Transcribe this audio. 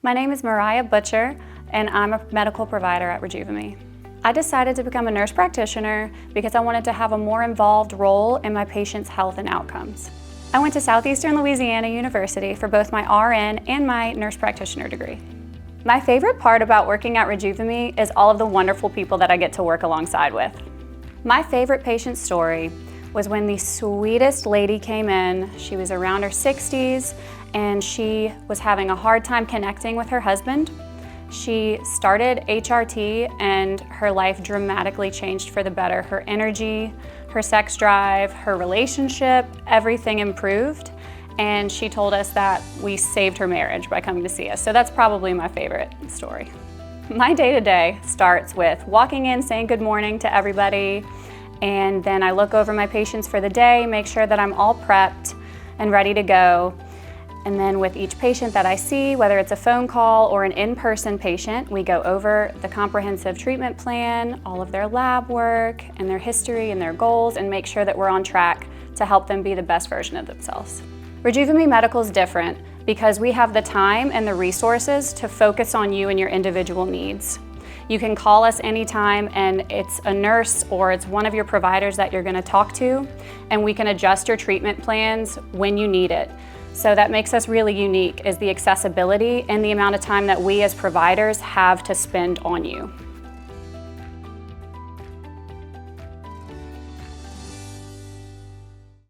My name is Mariah Butcher, and I'm a medical provider at Rejuvime. I decided to become a nurse practitioner because I wanted to have a more involved role in my patients' health and outcomes. I went to Southeastern Louisiana University for both my RN and my nurse practitioner degree. My favorite part about working at Rejuvime is all of the wonderful people that I get to work alongside with. My favorite patient story was when the sweetest lady came in. She was around her 60s and she was having a hard time connecting with her husband. She started HRT and her life dramatically changed for the better. Her energy, her sex drive, her relationship, everything improved. And she told us that we saved her marriage by coming to see us. So that's probably my favorite story. My day-to-day starts with walking in, saying good morning to everybody, and then I look over my patients for the day, make sure that I'm all prepped and ready to go. And then with each patient that I see, whether it's a phone call or an in-person patient, we go over the comprehensive treatment plan, all of their lab work and their history and their goals, and make sure that we're on track to help them be the best version of themselves. Rejuvime Medical is different because we have the time and the resources to focus on you and your individual needs. You can call us anytime and it's a nurse or it's one of your providers that you're going to talk to, and we can adjust your treatment plans when you need it. So that makes us really unique, is the accessibility and the amount of time that we as providers have to spend on you.